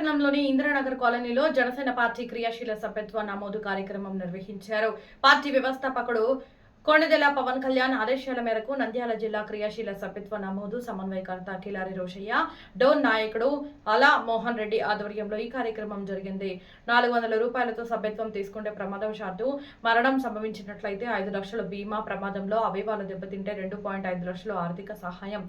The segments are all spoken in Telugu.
పట్టణంలోని ఇందిరానగర్ కాలనీలో జనసేన పార్టీ క్రియాశీల సభ్యత్వ నమోదు కార్యక్రమం నిర్వహించారు. పార్టీ వ్యవస్థాపకుడు కొణిదెల పవన్ కళ్యాణ్ ఆదేశాల మేరకు నంద్యాల జిల్లా క్రియాశీల సభ్యత్వ నమోదు సమన్వయకర్త కిలారి రోషయ్య, డోన్ నాయకుడు అలా మోహన్ రెడ్డి ఆధ్వర్యంలో ఈ కార్యక్రమం జరిగింది. 400 రూపాయలతో సభ్యత్వం తీసుకుంటే ప్రమాదవశాత్తు మరణం సంభవించినట్లయితే 5 లక్షల బీమా, ప్రమాదంలో అవయవాలు దెబ్బతింటే 2.5 లక్షలు ఆర్థిక సహాయం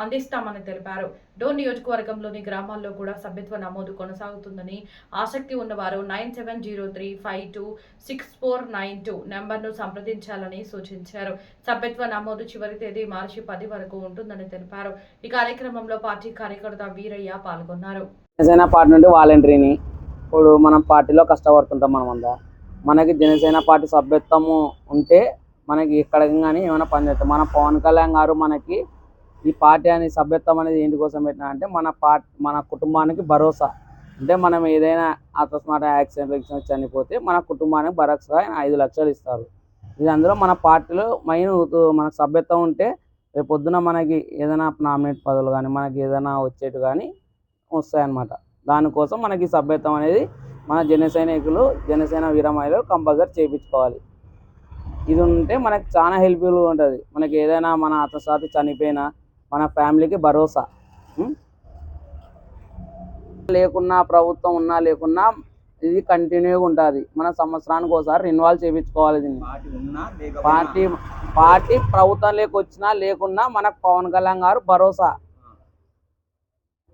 అందిస్తామని తెలిపారు. డోన్ నియోజకవర్గంలోని గ్రామాల్లో కూడా సభ్యత్వ నమోదు కొనసాగుతుందని, ఆసక్తి ఉన్నవారు 9703526492 నెంబర్ను సంప్రదించాలని సూచించారు. సభ్యత్వ నమోదు చివరి తేదీ మార్చి 10 వరకు ఉంటుందని తెలిపారు. ఈ కార్యక్రమంలో పార్టీ కార్యకర్త వీరయ్య పాల్గొన్నారు. జనసేన పార్టీ నుండి వాలంటీర్ని ఇప్పుడు మనం పార్టీలో కష్టపడుతుంటాం. మనకి జనసేన పార్టీ సభ్యత్వము ఉంటే మనకి ఎక్కడ కానీ ఏమైనా పని చేస్తాం. మన పవన్ కళ్యాణ్ గారు మనకి ఈ పార్టీ అనే సభ్యత్వం అనేది ఏంటి కోసం పెట్టినా అంటే మన కుటుంబానికి భరోసా. అంటే మనం ఏదైనా అకస్మాత్ యాక్సిడెంట్ చనిపోతే మన కుటుంబానికి భరోసా 5 లక్షలు ఇస్తారు. ఇది అందులో మన పార్టీలో మెయిన్ మనకు సభ్యత్వం ఉంటే రేపు పొద్దున మనకి ఏదైనా నామినేట్ పదవులు కానీ మనకి ఏదైనా వచ్చేటు కానీ వస్తాయన్నమాట. దానికోసం మనకి సభ్యత్వం అనేది మన జనసేన వీరమహిళలు కంపల్సరీ చేయించుకోవాలి. ఇది ఉంటే మనకి చాలా హెల్ప్ఫుల్గా ఉంటుంది. మనకి ఏదైనా మన అత్తసారి చనిపోయినా మన ఫ్యామిలీకి భరోసా. లేకున్నా ప్రభుత్వం ఉన్నా లేకున్నా ఇది కంటిన్యూగా ఉంటుంది. మన సంవత్సరానికి ఒకసారి రెన్యువల్ చేయించుకోవాలి. దీన్ని పార్టీ ప్రభుత్వం వచ్చినా లేకున్నా మనకు పవన్ కళ్యాణ్ గారు భరోసా.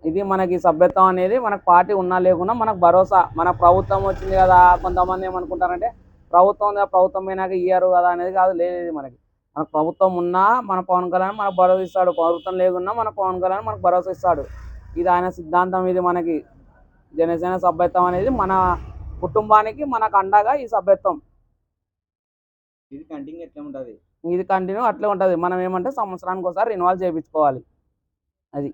ఇది మనకి సభ్యత్వం అనేది మనకు పార్టీ ఉన్నా లేకున్నా మనకు భరోసా. మన ప్రభుత్వం వచ్చింది కదా, కొంతమంది ఏమనుకుంటారంటే ప్రభుత్వం పోయినాక ఇయ్యారు కదా అనేది కాదు. లేదు, మనకు ప్రభుత్వం ఉన్నా మన పవన్ కళ్యాణ్ మనకు భరోసా ఇస్తాడు. ప్రభుత్వం లేకున్నా మన పవన్ కళ్యాణ్ మనకు భరోసా ఇస్తాడు. ఇది ఆయన సిద్ధాంతం. ఇది మనకి జనసేన సభ్యత్వం అనేది మన కుటుంబానికి మనకు అండగా ఈ సభ్యత్వం. ఇది కంటిన్యూ అట్లే ఉంటుంది. మనం ఏమంటే సంవత్సరానికి ఒకసారి రెన్యువల్ చేయించుకోవాలి. అది